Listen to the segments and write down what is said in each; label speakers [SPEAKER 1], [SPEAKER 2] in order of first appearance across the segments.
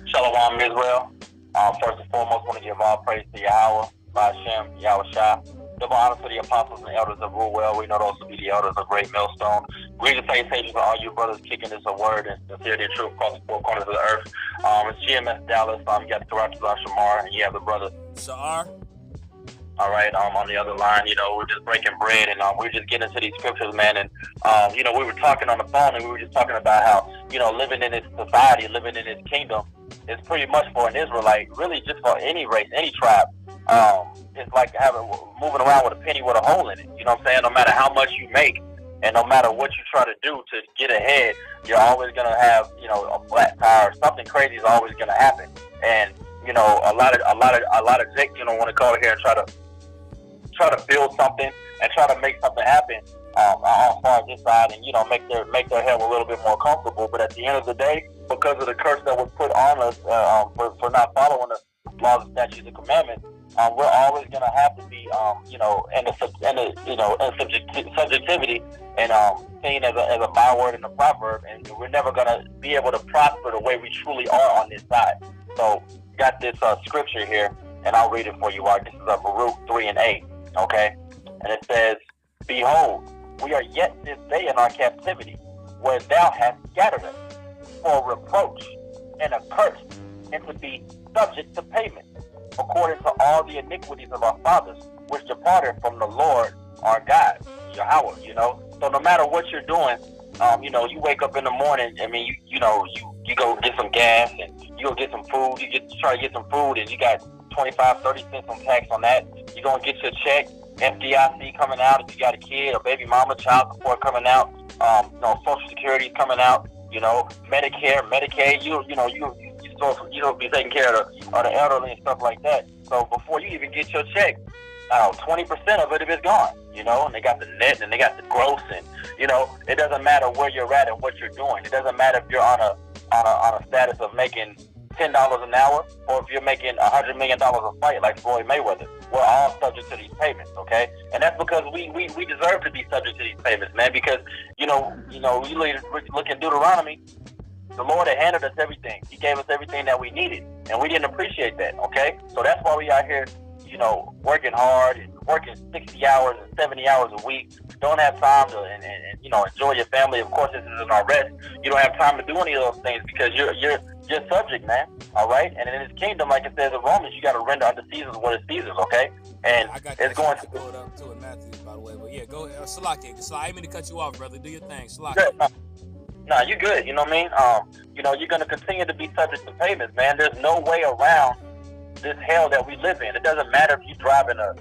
[SPEAKER 1] Shalom Israel. First and foremost, want to give all praise to Yahweh, Hashem, Yahweh Shah. Double honor to the apostles and elders of rule well. We know those to be the elders of Great Millstone. Greetings, salutations to all you brothers kicking this a word and sincerity and truth across the four corners of the earth. It's GMS Dallas. You got the Karatu Shamar, and you have the brother
[SPEAKER 2] Sha'ar.
[SPEAKER 1] All right, on the other line, we're just breaking bread, and we're just getting into these scriptures, man. And we were talking on the phone, and we were just talking about how living in this society, living in this kingdom, is pretty much for an Israelite, really just for any race, any tribe. It's like moving around with a penny with a hole in it. You know what I'm saying? No matter how much you make, and no matter what you try to do to get ahead, you're always gonna have a flat tire. Something crazy is always gonna happen, and a lot of Jake want to go here and try to build something and try to make something happen on far as this side, and make their health a little bit more comfortable. But at the end of the day, because of the curse that was put on us for not following the laws, and statutes, and commandments, we're always gonna have to be in subjectivity and seen as a byword and a proverb, and we're never gonna be able to prosper the way we truly are on this side. So got this scripture here, and I'll read it for you. This is Baruch 3:8. Okay, and it says, "Behold, we are yet this day in our captivity, where thou hast scattered us, for reproach and a curse, and to be subject to payment, according to all the iniquities of our fathers, which departed from the Lord our God," Yahweh. So no matter what you're doing, you wake up in the morning. I mean, you go get some gas, and you go get some food. You try to get some food, and you got 25, 30 cents on tax on that. You're going to get your check, FDIC coming out if you got a kid, or baby mama, child support coming out, Social Security coming out, Medicare, Medicaid, you'll be taking care of the elderly and stuff like that. So before you even get your check, 20% of it is gone, and they got the net and they got the gross, and, it doesn't matter where you're at and what you're doing. It doesn't matter if you're on a status of making $10 an hour, or if you're making $100 million a fight like Floyd Mayweather. We're all subject to these payments, okay? And that's because we deserve to be subject to these payments, man. Because we look in Deuteronomy, the Lord had handed us everything. He gave us everything that we needed, and we didn't appreciate that, okay? So that's why we out here, working hard and working 60 hours and 70 hours a week. Don't have time to enjoy your family. Of course, this isn't our rest. You don't have time to do any of those things because you're subject, man. All right, and in His kingdom, like it says in Romans, you got to render unto Caesar what is Caesar's. Okay, and
[SPEAKER 2] I got
[SPEAKER 1] it's going to
[SPEAKER 2] pull it up to in Matthew, by the way. But yeah, go Salaki. I didn't mean to cut you off, brother. Do your thing, Salaki.
[SPEAKER 1] No, you're good. You know what I mean? You're going to continue to be subject to payments, man. There's no way around this hell that we live in. It doesn't matter if you're driving a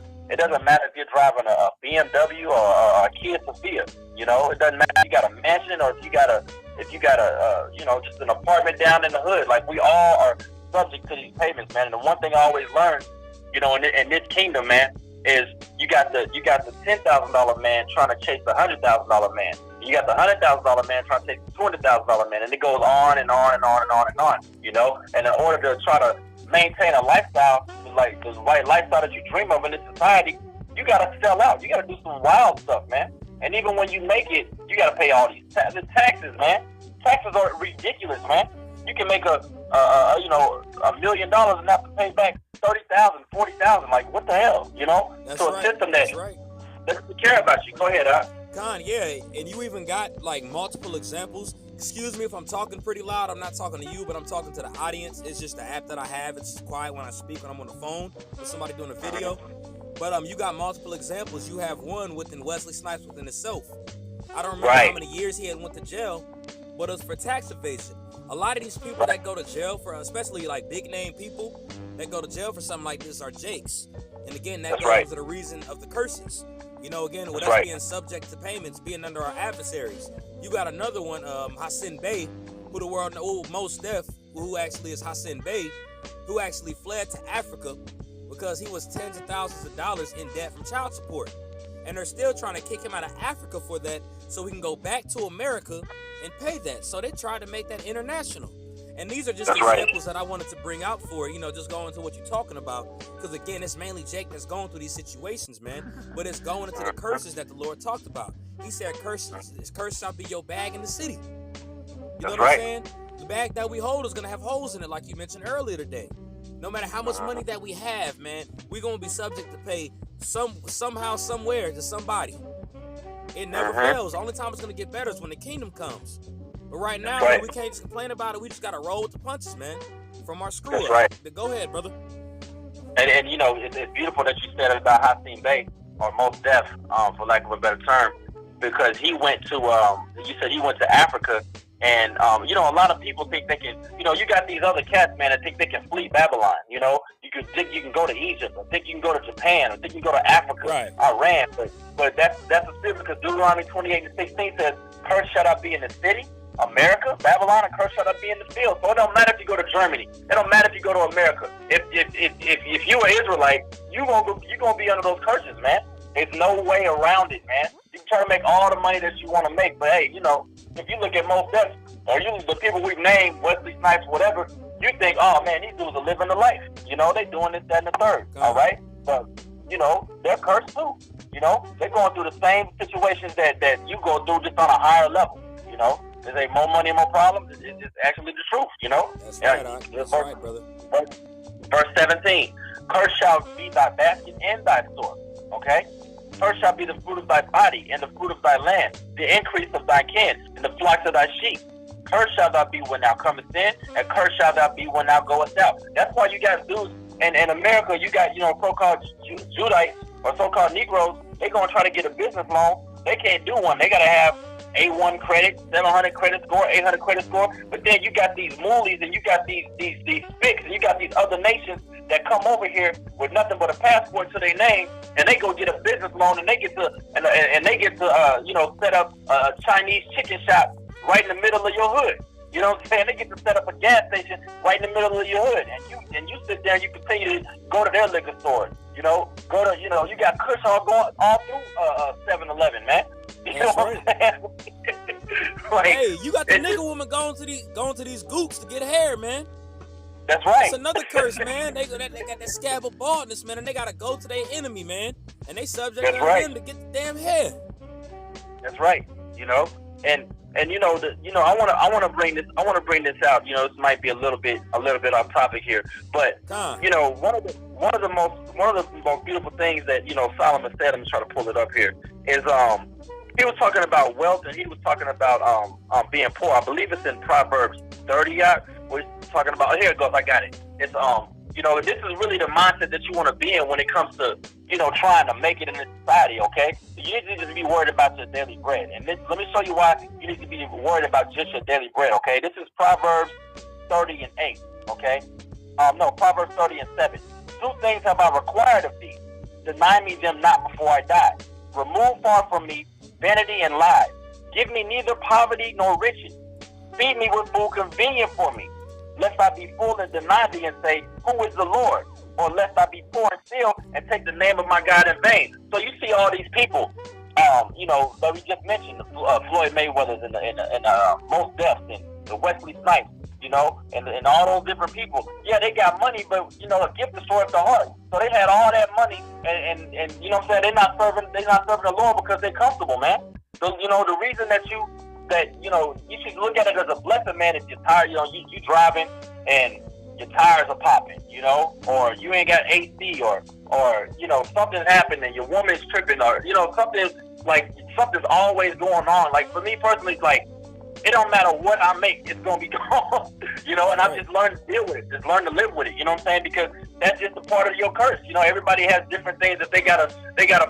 [SPEAKER 1] BMW or a Kia Sophia. It doesn't matter if you got a mansion or if you got a just an apartment down in the hood. Like, we all are subject to these payments, man. And the one thing I always learned, in this kingdom, man, is you got the $10,000 man trying to chase the $100,000 man. You got the $100,000 man trying to chase the $200,000 man, and it goes on and on and on and on and on. And in order to try to maintain a lifestyle, like the right lifestyle that you dream of in this society, you gotta sell out. You gotta do some wild stuff, man. And even when you make it, you gotta pay all these taxes, man. Taxes are ridiculous, man. You can make $1 million and have to pay back $30,000, $40,000. Like, what the hell,
[SPEAKER 2] That's
[SPEAKER 1] so
[SPEAKER 2] right.
[SPEAKER 1] A system
[SPEAKER 2] That's right.
[SPEAKER 1] doesn't care about you. Go ahead,
[SPEAKER 2] Khan, yeah, and you even got like multiple examples. Excuse me if I'm talking pretty loud. I'm not talking to you, but I'm talking to the audience. It's just the app that I have. It's quiet when I speak when I'm on the phone with somebody doing a video. But you got multiple examples. You have one within Wesley Snipes within itself. I don't remember how many years he had went to jail, but it was for tax evasion. A lot of these people that go to jail for, especially like big name people that go to jail for something like this, are Jakes. And again, that goes to the reason of the curses. Again, with us being subject to payments, being under our adversaries. You got another one, Hassan Bey, who the world knows, most deaf, who actually is Hassan Bey, who actually fled to Africa because he was tens of thousands of dollars in debt from child support. And they're still trying to kick him out of Africa for that so he can go back to America and pay that. So they tried to make that international. And these are just examples that I wanted to bring out for, just going into what you're talking about. Because, again, it's mainly Jake that's going through these situations, man. But it's going into the curses that the Lord talked about. He said, curses shall be your bag in the city. You know what I'm saying? The bag that we hold is gonna have holes in it, like you mentioned earlier today. No matter how much money that we have, man, we're gonna be subject to pay somehow, somewhere to somebody. It never fails. The only time it's gonna get better is when the kingdom comes. But right now, man, we can't just complain about it. We just gotta roll with the punches, man. From our screw up.
[SPEAKER 1] Right.
[SPEAKER 2] Go ahead, brother.
[SPEAKER 1] And you know, it's beautiful that you said about Hassim Bey, or Most Def, for lack of a better term, because he went to, you said he went to Africa, and you know, a lot of people think they can, you know, you got these other cats, man, that think they can flee Babylon. You know, you can think you can go to Egypt, or think you can go to Japan, or think you can go to Africa, Iran, but that's a spirit, because Deuteronomy 28:16 says, "Cursed shall not be in the city." America, Babylon, and cursed shall not be in the field. So it don't matter if you go to Germany. It don't matter if you go to America. If you're an Israelite, you gonna be under those curses, man. There's no way around it, man. You can try to make all the money that you want to make, but hey, you know, if you look at most Def, or the people we've named, Wesley Snipes, whatever, you think, oh man, these dudes are living the life. You know, they doing this, that, and the third. All right, but you know, they're cursed too. You know, they're going through the same situations that you go through, just on a higher level. You know. Is there more money, more problems? It's actually the truth, you know?
[SPEAKER 2] That's right, that's right, brother.
[SPEAKER 1] Verse 17, cursed shall be thy basket and thy store, okay? Cursed shall be the fruit of thy body and the fruit of thy land, the increase of thy kin, and the flocks of thy sheep. Cursed shall thou be when thou comest in, and cursed shall thou be when thou goest out. That's why you got dudes, and in America, you got, you know, so-called Judites, or so-called Negroes, they're going to try to get a business loan. They can't do one. They got to have A1 credit, 700 credit score, 800 credit score, but then you got these moolies, and you got these spics, and you got these other nations that come over here with nothing but a passport to their name, and they go get a business loan, and they get to you know, set up a Chinese chicken shop right in the middle of your hood. You know what I'm saying? They get to set up a gas station right in the middle of your hood, and you sit there and you continue to go to their liquor stores. You know, you got Kush all through 7-Eleven, man. You know what I'm saying? Like,
[SPEAKER 2] hey, you got the nigga woman going to these goops to get hair, man.
[SPEAKER 1] That's right.
[SPEAKER 2] That's another curse, man. They got that scab of baldness, man, and they gotta go to their enemy, man, and they subject them to get the damn hair.
[SPEAKER 1] That's right. You know, and you know, I want to bring this out. You know, this might be a little bit off topic here, but you know, one of the most beautiful things that, you know, Solomon said. I'm just trying to pull it up here. Is he was talking about wealth, and he was talking about being poor. I believe it's in Proverbs 30. We're talking about. Here it goes. I got it. It's you know, this is really the mindset that you want to be in when it comes to, you know, trying to make it in this society, okay? So you need to just be worried about your daily bread. And let me show you why you need to be worried about just your daily bread, okay? This is Proverbs 30:8, okay? No, Proverbs 30:7. 2 things have I required of thee. Deny me them not before I die. Remove far from me vanity and lies. Give me neither poverty nor riches. Feed me with food convenient for me. Lest I be full and deny thee and say, who is the Lord? Or lest I be poor and steal and take the name of my God in vain. So you see all these people, you know, that we just mentioned, Floyd Mayweather's and Most Def and the Wesley Snipes, you know, and all those different people. Yeah, they got money, but, you know, a gift destroys the heart. So they had all that money, and you know what I'm saying, they're not serving the Lord because they're comfortable, man. So, you know, the reason that you should look at it as a blessing, man. If you're tired, you know, you driving and your tires are popping, you know, or you ain't got AC, or you know, something's happening, your woman's tripping, or, you know, something's always going on. Like, for me personally, it's like, it don't matter what I make, it's gonna be gone. You know, and I've just learned to deal with it, just learn to live with it. You know what I'm saying? Because that's just a part of your curse. You know, everybody has different things that they gotta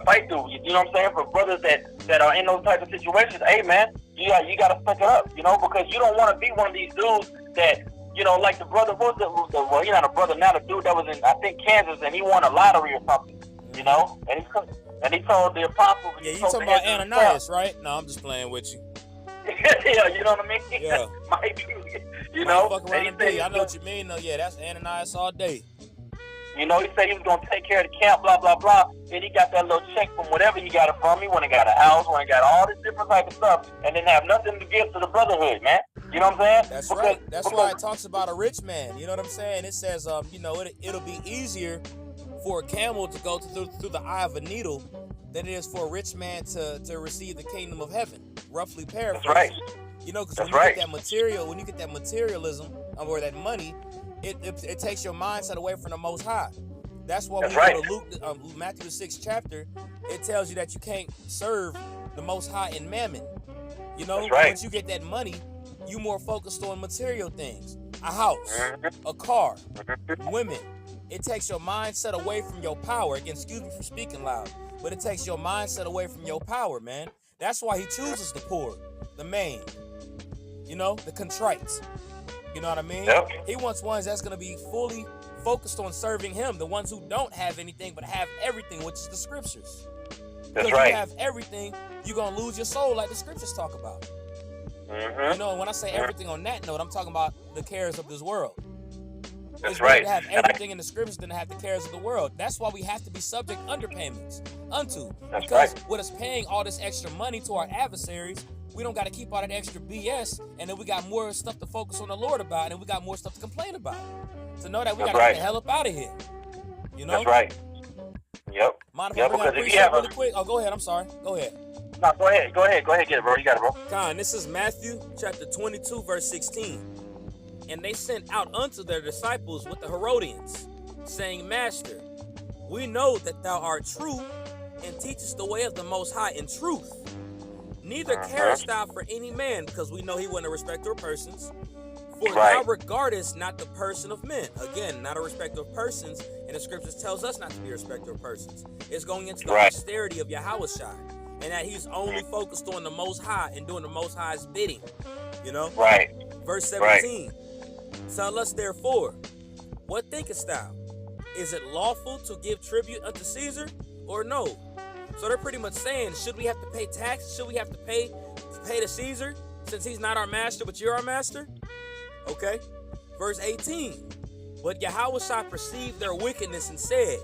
[SPEAKER 1] fight through. You know what I'm saying? For brothers that are in those types of situations, hey man, you gotta suck it up. You know, because you don't want to be one of these dudes that, you know, like the brother well, he's not a brother now. The dude that was in, I think, Kansas, and he won a lottery or something. You know, and he told the apostles.
[SPEAKER 2] Yeah, you talking about Ananias, right? No, I'm just playing with you.
[SPEAKER 1] Yeah, you know what I mean?
[SPEAKER 2] Yeah.
[SPEAKER 1] Might be, you know?
[SPEAKER 2] Fuck around and I know what you mean, though. Yeah, that's Ananias all day.
[SPEAKER 1] You know, he said he was going to take care of the camp, blah, blah, blah. Then he got that little check from whatever he got it from. He went and got a house, went and got all this different type of stuff, and didn't have nothing to give to the brotherhood, man. You know what I'm saying?
[SPEAKER 2] That's right. That's why it talks about a rich man. You know what I'm saying? It says, you know, it'll be easier for a camel to go through the eye of a needle than it is for a rich man to receive the kingdom of heaven. Roughly paraphrased.
[SPEAKER 1] That's right.
[SPEAKER 2] You know, because
[SPEAKER 1] That's
[SPEAKER 2] when you
[SPEAKER 1] right.
[SPEAKER 2] get that material, when you get that materialism or that money, it takes your mindset away from the Most High. That's why when
[SPEAKER 1] That's
[SPEAKER 2] you go to Matthew the 6th chapter, it tells you that you can't serve the Most High in mammon. You know,
[SPEAKER 1] That's right.
[SPEAKER 2] once you get that money, you more focused on material things, a house, a car, women. It takes your mindset away from your power. Again, excuse me for speaking loud, but it takes your mindset away from your power, man. That's why he chooses the poor, the maimed, you know, the contrite. You know what I mean?
[SPEAKER 1] Yep.
[SPEAKER 2] He wants ones that's going to be fully focused on serving him, the ones who don't have anything but have everything, which is the scriptures.
[SPEAKER 1] That's
[SPEAKER 2] Because
[SPEAKER 1] right.
[SPEAKER 2] you have everything, you're going to lose your soul like the scriptures talk about. You know, when I say everything on that note, I'm talking about the cares of this world.
[SPEAKER 1] That's
[SPEAKER 2] it's
[SPEAKER 1] right.
[SPEAKER 2] better to have everything in the scriptures than to have the cares of the world. That's why we have to be subject underpayments unto.
[SPEAKER 1] That's
[SPEAKER 2] because
[SPEAKER 1] right.
[SPEAKER 2] with us paying all this extra money to our adversaries, we don't got to keep all that extra BS, and then we got more stuff to focus on the Lord about, and we got more stuff to complain about. To know that we got to get the hell up out of here. You know?
[SPEAKER 1] That's right. Yep.
[SPEAKER 2] Mind if
[SPEAKER 1] Yeah,
[SPEAKER 2] I bring out a
[SPEAKER 1] because if you
[SPEAKER 2] precept
[SPEAKER 1] have
[SPEAKER 2] really quick? Oh, go ahead. I'm sorry. Go ahead.
[SPEAKER 1] No, go ahead, get it, bro. You got it, bro.
[SPEAKER 2] Con, this is Matthew chapter 22, verse 16. And they sent out unto their disciples with the Herodians, saying, Master, we know that thou art true, and teachest the way of the Most High in truth. Neither carest thou for any man, because we know he wasn't a respecter of persons. For thou regardest not the person of men. Again, not a respecter of persons, and the scriptures tells us not to be a respecter of persons. It's going into the austerity of Yahushua, and that he's only focused on the Most High and doing the Most High's bidding. You know?
[SPEAKER 1] Right.
[SPEAKER 2] Verse 17. Tell us therefore, what thinkest thou? Is it lawful to give tribute unto Caesar or no? So they're pretty much saying, should we have to pay tax? Should we have to pay to Caesar since he's not our master, but you're our master? Okay. Verse 18. But Yahushua perceived their wickedness and said,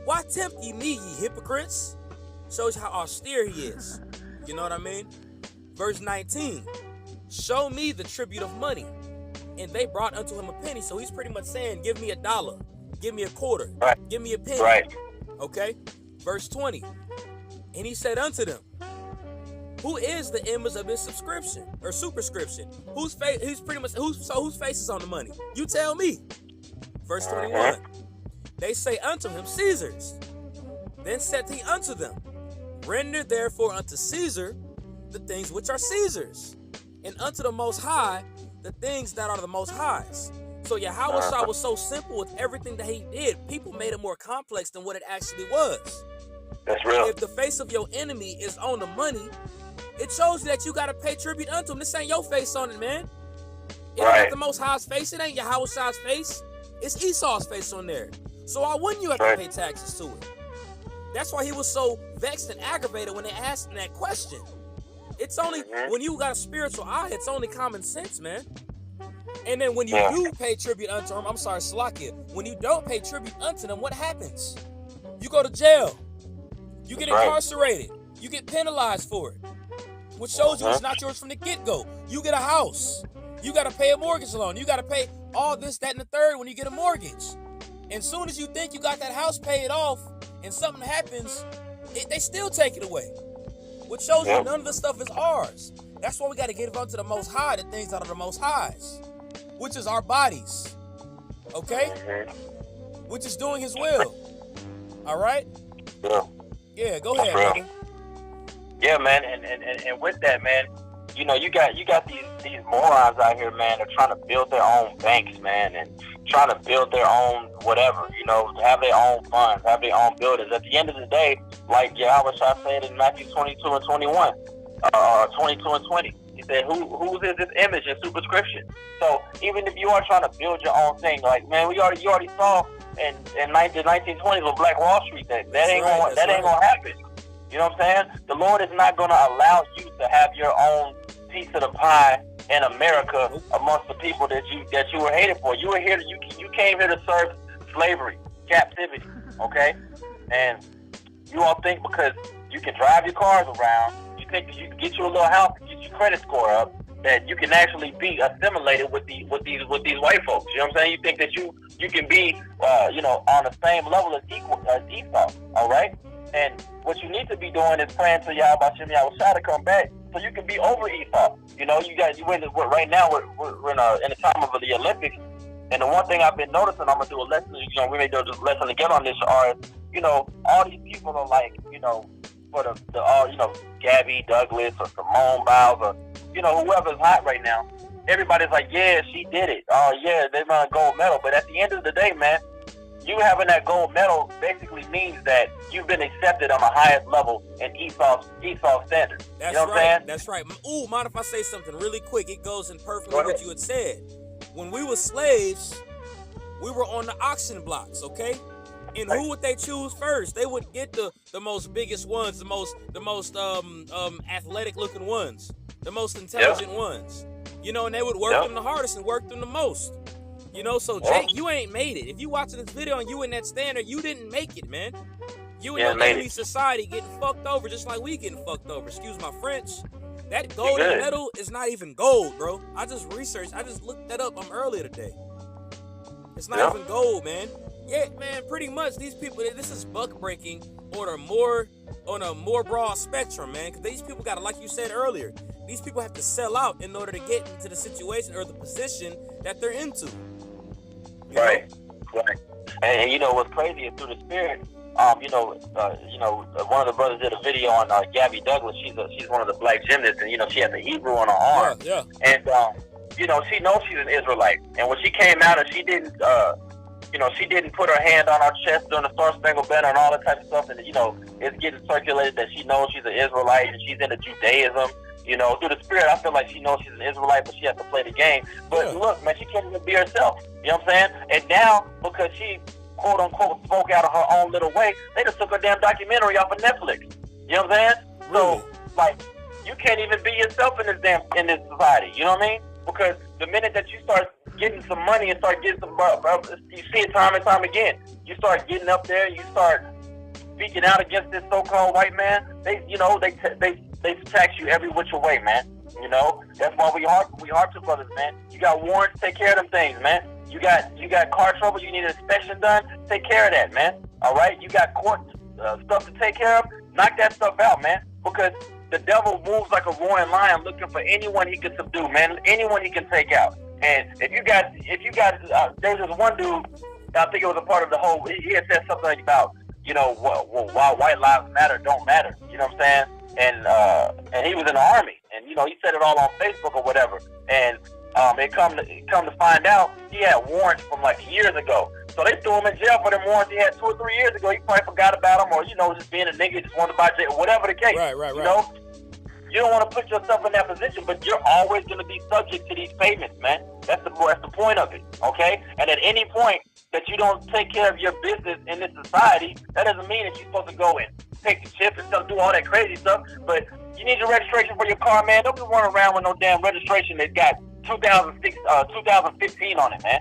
[SPEAKER 2] why tempt ye me, ye hypocrites? Shows how austere he is. You know what I mean? Verse 19. Show me the tribute of money. And they brought unto him a penny. So he's pretty much saying, give me $1. Give me a quarter. Give me a penny.
[SPEAKER 1] Right.
[SPEAKER 2] Okay. Verse 20. And he said unto them, who is the image of his subscription or superscription? Whose face? He's pretty much whose face is on the money? You tell me. Verse 21. They say unto him, Caesar's. Then said he unto them, render therefore unto Caesar the things which are Caesar's, and unto the Most High the things that are the Most High's. So Yahushua was so simple with everything that he did. People made it more complex than what it actually was.
[SPEAKER 1] That's real.
[SPEAKER 2] If the face of your enemy is on the money, it shows you that you got to pay tribute unto him. This ain't your face on it, man. It ain't the Most High's face. It ain't Yahushua's face. It's Esau's face on there. So why wouldn't you have to pay taxes to it? That's why he was so vexed and aggravated when they asked him that question. It's only, when you got a spiritual eye, it's only common sense, man. And then when you do pay tribute unto him, I'm sorry, Salakia, when you don't pay tribute unto them, what happens? You go to jail. You get incarcerated. You get penalized for it. Which shows you it's not yours from the get-go. You get a house. You got to pay a mortgage loan. You got to pay all this, that, and the third when you get a mortgage. And soon as you think you got that house paid off and something happens, they still take it away. Which shows you none of this stuff is ours. That's why we got to give unto the Most High the things that are the Most High's, which is our bodies. Okay? Which is doing his will. All right? Yeah, go ahead, brother.
[SPEAKER 1] Yeah, man, and with that, man, you know, you got these morons out here, man, they're trying to build their own banks, man, and trying to build their own whatever, you know, have their own funds, have their own buildings. At the end of the day, like Yahushua said in Matthew 22 and 21, 22 and 20, he said, whose is this image and superscription? So even if you are trying to build your own thing, like, man, you already saw in the 1920s with Black Wall Street that ain't gonna happen. You know what I'm saying? The Lord is not going to allow you to have your own piece of the pie in America amongst the people that you were hated for. You were here. You came here to serve slavery, captivity. Okay, and you all think because you can drive your cars around, you think you can get you a little house, get your credit score up, that you can actually be assimilated with these white folks. You know what I'm saying? You think that you can be on the same level as Esau. All right. And what you need to be doing is praying to Yahweh Shem Yahweh to come back so you can be over Esau. You know, right now we're in the time of the Olympics. And the one thing I've been noticing, I'm going to do a lesson, you know, we may do a lesson again on this, are, you know, all these people are like, you know, for the all, you know, Gabby Douglas or Simone Biles or, you know, whoever's hot right now. Everybody's like, yeah, she did it. Oh, yeah, they won a gold medal. But at the end of the day, man, you having that gold medal basically means that you've been accepted on the highest level in Esau's standard.
[SPEAKER 2] That's
[SPEAKER 1] you know what
[SPEAKER 2] right.
[SPEAKER 1] I'm saying?
[SPEAKER 2] That's right. Ooh, mind if I say something really quick? It goes in perfectly what you had said. When we were slaves, we were on the auction blocks, okay? And who would they choose first? They would get the most biggest ones, the most athletic looking ones, the most intelligent ones. You know, and they would work them the hardest and work them the most. You know, so Jake, you ain't made it. If you watching this video and you in that standard, you didn't make it, man. You in your enemy society getting fucked over just like we getting fucked over. Excuse my French. That golden medal is not even gold, bro. I just looked that up earlier today. It's not even gold, man. Yeah, man, pretty much these people, this is buck breaking on a more broad spectrum, man. Because these people gotta, like you said earlier, these people have to sell out in order to get into the situation or the position that they're into.
[SPEAKER 1] Right. And you know what's crazy is through the spirit. One of the brothers did a video on Gabby Douglas. She's one of the black gymnasts, and you know she has the Hebrew on her arm.
[SPEAKER 2] Yeah.
[SPEAKER 1] And you know she knows she's an Israelite. And when she came out and she didn't put her hand on her chest during the Star Spangled Banner and all that type of stuff. And you know it's getting circulated that she knows she's an Israelite and she's into Judaism. You know, through the spirit, I feel like she knows she's an Israelite, but she has to play the game. But look, man, she can't even be herself. You know what I'm saying? And now, because she, quote unquote, spoke out of her own little way, they just took her damn documentary off of Netflix. You know what I'm saying? So, like, you can't even be yourself in this society. You know what I mean? Because the minute that you start getting some money and start getting some, you see it time and time again. You start getting up there, you start speaking out against this so-called white man. They tax you every which way, man. You know, that's why we hard brothers, man. You got warrants, take care of them things, man. You got car trouble, you need an inspection done, take care of that, man. All right, you got court stuff to take care of, knock that stuff out, man. Because the devil moves like a roaring lion, looking for anyone he can subdue, man. Anyone he can take out. And if you got, there was this one dude, I think it was a part of the whole. He had said something about, you know, why white lives don't matter. You know what I'm saying? And he was in the army, and you know he said it all on Facebook or whatever. And it come to find out he had warrants from like years ago. So they threw him in jail for them warrants he had 2 or 3 years ago. He probably forgot about them, or you know, just being a nigga, just wanted to buy jail, whatever the case.
[SPEAKER 2] Right.
[SPEAKER 1] You know, you don't want to put yourself in that position, but you're always going to be subject to these payments, man. That's the point of it, okay? And at any point that you don't take care of your business in this society, that doesn't mean that you're supposed to go and take the chip and stuff, do all that crazy stuff. But you need your registration for your car, man. Don't be running around with no damn registration that got 2015 on it, man.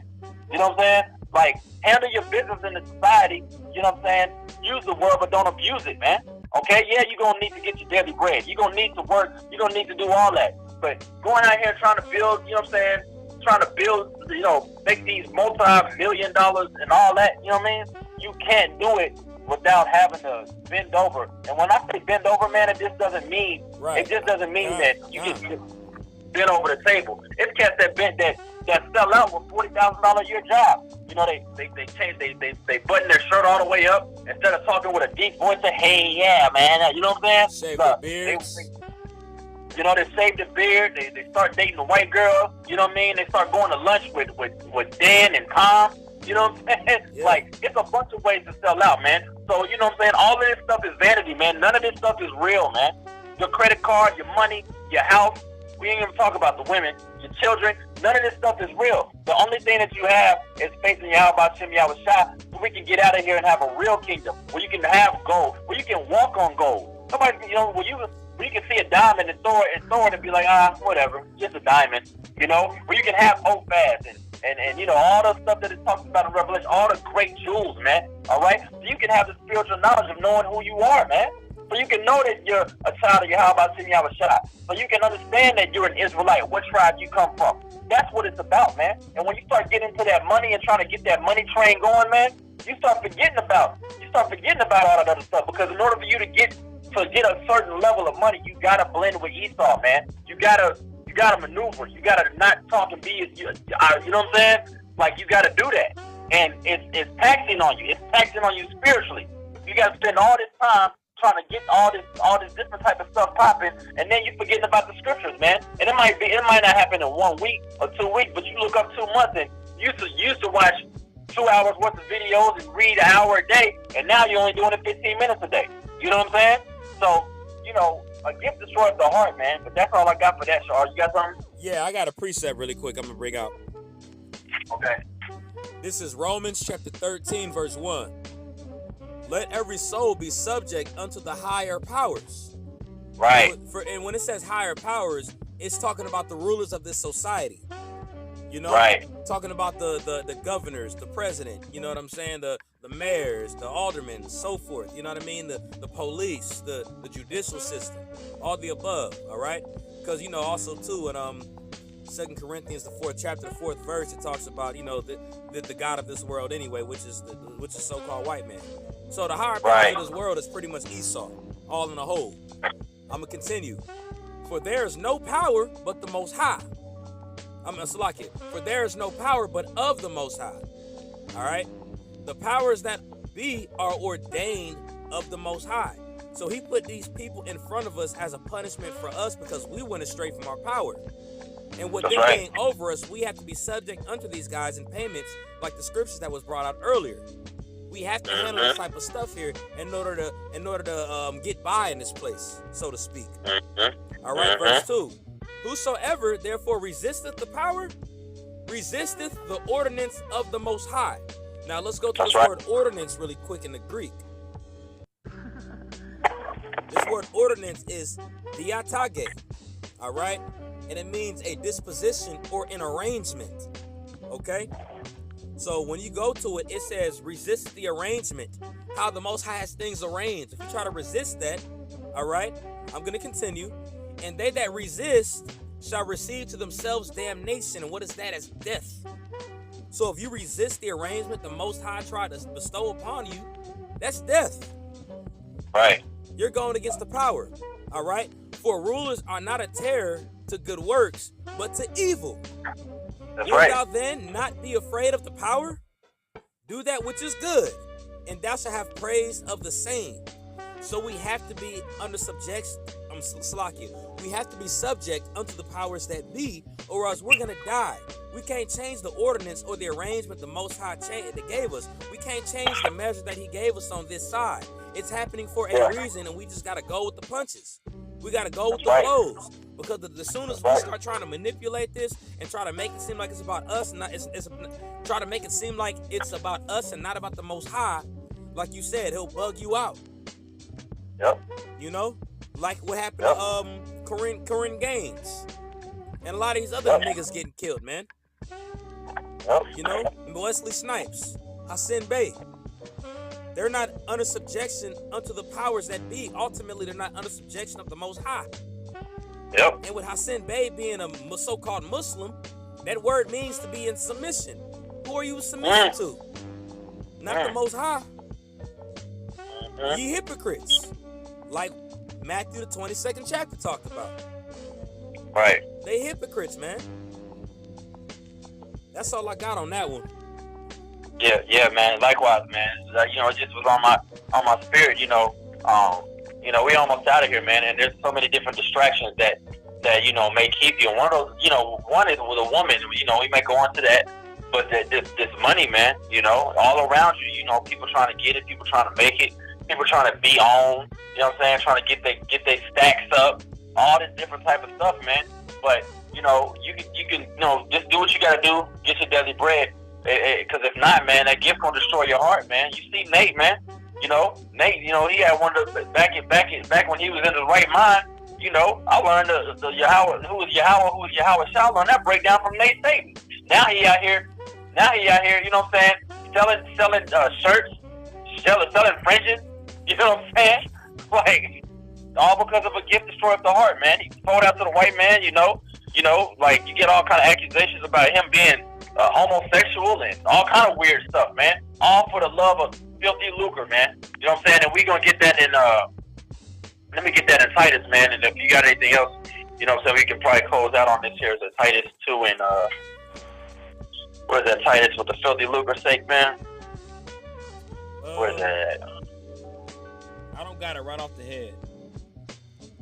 [SPEAKER 1] You know what I'm saying? Like, handle your business in the society. You know what I'm saying? Use the word, but don't abuse it, man. Okay? Yeah, you're going to need to get your daily bread. You're going to need to work. You're going to need to do all that. But going out here trying to build, you know what I'm saying? Trying to build, you know, make these multi-million dollars and all that, you know what I mean? You can't do it without having to bend over. And when I say bend over, man, it just doesn't mean that you just bend over the table. It's cats that sell out with $40,000 a year job. You know, they button their shirt all the way up instead of talking with a deep voice. Say, hey, yeah, man, you know what I'm saying?
[SPEAKER 2] Shave their beards.
[SPEAKER 1] You know, they shave the beard. They start dating a white girl. You know what I mean? They start going to lunch with Dan and Tom. You know what I'm saying?
[SPEAKER 2] Yeah.
[SPEAKER 1] Like, it's a bunch of ways to sell out, man. So, you know what I'm saying? All of this stuff is vanity, man. None of this stuff is real, man. Your credit card, your money, your house. We ain't even talk about the women, your children. None of this stuff is real. The only thing that you have is faith in Yahweh Shem Yahweh Shah, so we can get out of here and have a real kingdom where you can have gold, where you can walk on gold. Somebody, you know, where you can see a diamond and throw it and be like, whatever, just a diamond. You know, where you can have hope fast and you know, all the stuff that it talks about in Revelation, all the great jewels, man. All right, so you can have the spiritual knowledge of knowing who you are, man. So you can know that you're a child of Yahweh Shem Yahweh Shah. So you can understand that you're an Israelite, what tribe you come from. That's what it's about, man. And when you start getting into that money and trying to get that money train going, man, you start forgetting about all that other stuff, because in order for you to get a certain level of money, you gotta blend with Esau, man. You gotta maneuver. You gotta not talk and be you know what I'm saying? Like, you gotta do that, and it's taxing on you. It's taxing on you spiritually. You gotta spend all this time trying to get all this different type of stuff popping, and then you forgetting about the scriptures, man. And it might not happen in 1 week or 2 weeks, but you look up 2 months, and you used to watch 2 hours worth of videos and read an hour a day, and now you're only doing it 15 minutes a day. You know what I'm saying? So, you know, a gift destroys the heart, man. But that's all I got for that, Shar. You got something?
[SPEAKER 2] Yeah, I got a precept really quick I'm going to bring out.
[SPEAKER 1] Okay.
[SPEAKER 2] This is Romans chapter 13, verse 1. Let every soul be subject unto the higher powers.
[SPEAKER 1] Right.
[SPEAKER 2] And when it says higher powers, it's talking about the rulers of this society. You know,
[SPEAKER 1] right.
[SPEAKER 2] Talking about the governors, the president, you know what I'm saying? The mayors, the aldermen, so forth. You know what I mean? The police, the judicial system, all the above. All right. Because, you know, also too, in 2 Corinthians, the 4th chapter, the 4th verse, it talks about, you know, the God of this world anyway, which is so-called white man. So the higher power of this world is pretty much Esau, all in a whole. I'm gonna continue. For there is no power but the Most High. For there is no power but of the Most High. All right? The powers that be are ordained of the Most High. So he put these people in front of us as a punishment for us because we went astray from our power. And with them being over us, we have to be subject unto these guys in payments, like the scriptures that was brought out earlier. We have to handle this type of stuff here in order to get by in this place, so to speak. All right, verse 2. Whosoever therefore resisteth the power, resisteth the ordinance of the Most High. Now let's go to this word ordinance really quick in the Greek. This word ordinance is diatage, all right? And it means a disposition or an arrangement, okay? So when you go to it, it says resist the arrangement, how the Most High has things arranged. If you try to resist that, all right, I'm going to continue. And they that resist shall receive to themselves damnation. And what is that? As death. So if you resist the arrangement the Most High tried to bestow upon you, that's death.
[SPEAKER 1] Right.
[SPEAKER 2] You're going against the power, all right? For rulers are not a terror to good works, but to evil.
[SPEAKER 1] That's
[SPEAKER 2] Wilt thou then not be afraid of the power? Do that which is good, and thou shalt have praise of the same. So we have to be under subjection. We have to be subject unto the powers that be, or else we're gonna die. We can't change the ordinance or the arrangement the Most High that gave us. We can't change the measure that He gave us on this side. It's happening for a reason, and we just gotta go with the punches. We gotta go with the blows, because the soon as we start trying to manipulate this and try to make it seem like it's about us, and try to make it seem like it's about us and not about the Most High, like you said, He'll bug you out.
[SPEAKER 1] Yep.
[SPEAKER 2] You know, like what happened to Corinne Gaines and a lot of these other niggas getting killed, man.
[SPEAKER 1] Yep.
[SPEAKER 2] You know, Wesley Snipes, Hassan Bey. They're not under subjection unto the powers that be. Ultimately, they're not under subjection of the Most High.
[SPEAKER 1] Yep.
[SPEAKER 2] And with Hassan Bey being a so-called Muslim, that word means to be in submission. Who are you submitting to? Not the Most High. Ye hypocrites. Like Matthew the 22nd chapter talked about.
[SPEAKER 1] Right.
[SPEAKER 2] They hypocrites, man. That's all I got on that one.
[SPEAKER 1] Yeah, man. Likewise, man. You know, it just was on my spirit. You know, we almost out of here, man. And there's so many different distractions that you know may keep you. And one of those, you know, one is with a woman. You know, we may go on to that, but this money, man. You know, all around you. You know, people trying to get it, people trying to make it, people trying to be on. You know what I'm saying? Trying to get their stacks up. All this different type of stuff, man. But you know, you can just do what you gotta do. Get your daily bread. Because if not, man, that gift gonna destroy your heart, man. You see Nate, man. You know, Nate. You know, he had one of the back when he was in his right mind. You know, I learned the Yahweh, who was Yahweh Shah. I learned that breakdown from Nate Satan. Now he out here. You know what I'm saying? Selling shirts, selling fringes. You know what I'm saying? Like all because of a gift destroyed the heart, man. He sold out to the white man. You know, like you get all kind of accusations about him being homosexual and all kind of weird stuff, man. all for the love of filthy lucre, man. You know what I'm saying? And we gonna get that in let me get that in Titus, man. And if you got anything else, you know what I'm saying, we can probably close out on this here. It's Titus 2 and where's that Titus with the filthy lucre sake, man? Where's that?
[SPEAKER 2] I don't got it right off the head.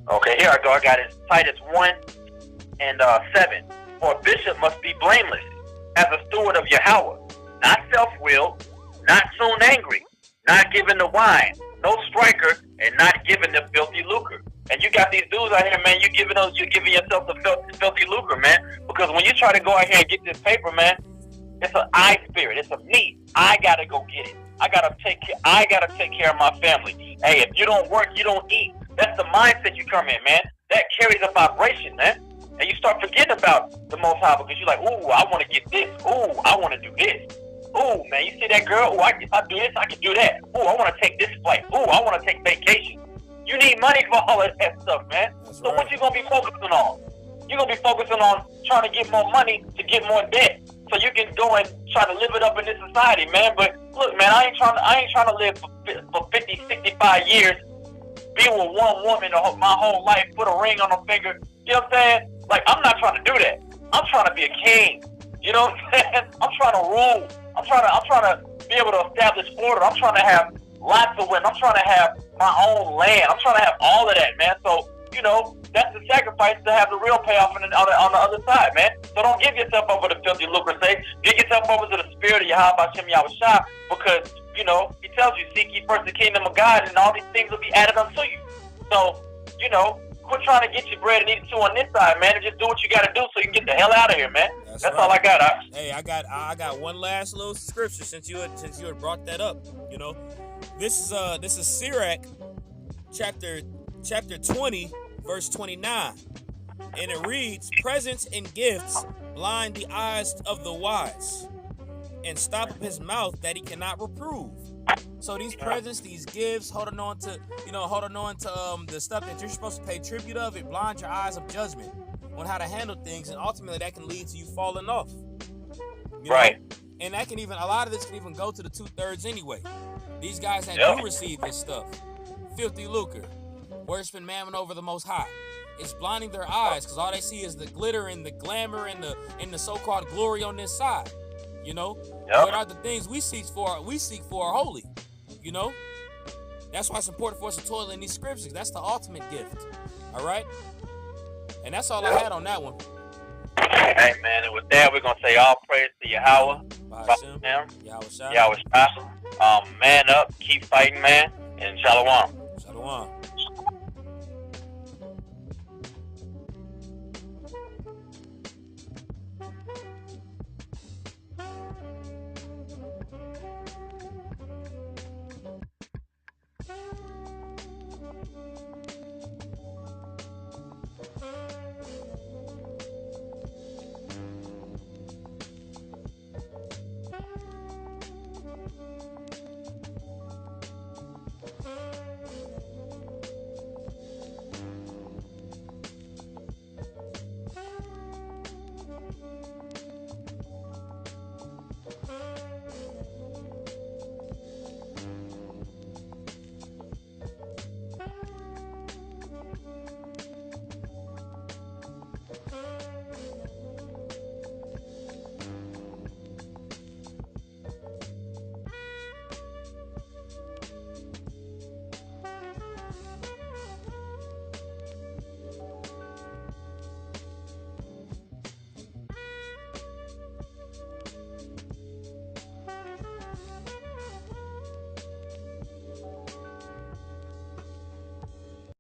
[SPEAKER 1] Okay, here I go. I got it. Titus 1 and 7. For a bishop must be blameless, as a steward of Yahweh, not self-willed, not soon angry, not given to wine, no striker, and not given to filthy lucre. And you got these dudes out here, man. You're giving yourself the filthy lucre, man. Because when you try to go out here and get this paper, man, it's an I spirit. It's a me. I gotta go get it. I gotta take care of my family. Hey, if you don't work, you don't eat. That's the mindset you come in, man. That carries a vibration, man. And you start forgetting about the Most High because you're like, ooh, I want to get this. Ooh, I want to do this. Ooh, man, you see that girl? Ooh, if I do this, I can do that. Ooh, I want to take this flight. Ooh, I want to take vacation. You need money for all of that stuff, man.
[SPEAKER 2] That's
[SPEAKER 1] so
[SPEAKER 2] right.
[SPEAKER 1] what you going to be focusing on? You're going to be focusing on trying to get more money to get more debt so you can go and try to live it up in this society, man. But look, man, I ain't trying to live for 50, 65 years, be with one woman my whole life, put a ring on her finger. You know what I'm saying? Like, I'm not trying to do that. I'm trying to be a king. You know what I'm saying? I'm trying to rule. I'm trying to be able to establish order. I'm trying to have lots of women. I'm trying to have my own land. I'm trying to have all of that, man. So, you know, that's the sacrifice to have the real payoff on the other side, man. So don't give yourself over to filthy lucre sake. Give yourself over to the spirit of Yahweh Hashem Yahushua, because, you know, he tells you, seek ye first the kingdom of God, and all these things will be added unto you. So, you know, quit trying to get your bread and eat it too on this side, man, and just do what you got to do so you can get the hell out of here, man. That's right. All I got.
[SPEAKER 2] Hey, I got one last little scripture since you had brought that up. You know, this is Sirach, chapter 20, verse 29, and it reads, "Presents and gifts blind the eyes of the wise, and stop up his mouth that he cannot reprove." So these presents, these gifts, holding on to the stuff that you're supposed to pay tribute of, it blinds your eyes of judgment on how to handle things, and ultimately that can lead to you falling off. You
[SPEAKER 1] right.
[SPEAKER 2] know? And that can even, a lot of this can even go to the 2/3 anyway. These guys that do receive this stuff, filthy lucre, worshiping mammon over the Most High, it's blinding their eyes because all they see is the glitter and the glamour and the so-called glory on this side. You know, what are the things we seek for? We seek for are holy. You know, that's why it's important for us to toil in these scriptures. That's the ultimate gift. All right, and that's all I had on that one.
[SPEAKER 1] Hey, man, and with that, we're gonna say all praise to Yahweh,
[SPEAKER 2] Yahweh.
[SPEAKER 1] Man up, keep fighting, man, and shalom.
[SPEAKER 2] Shalom.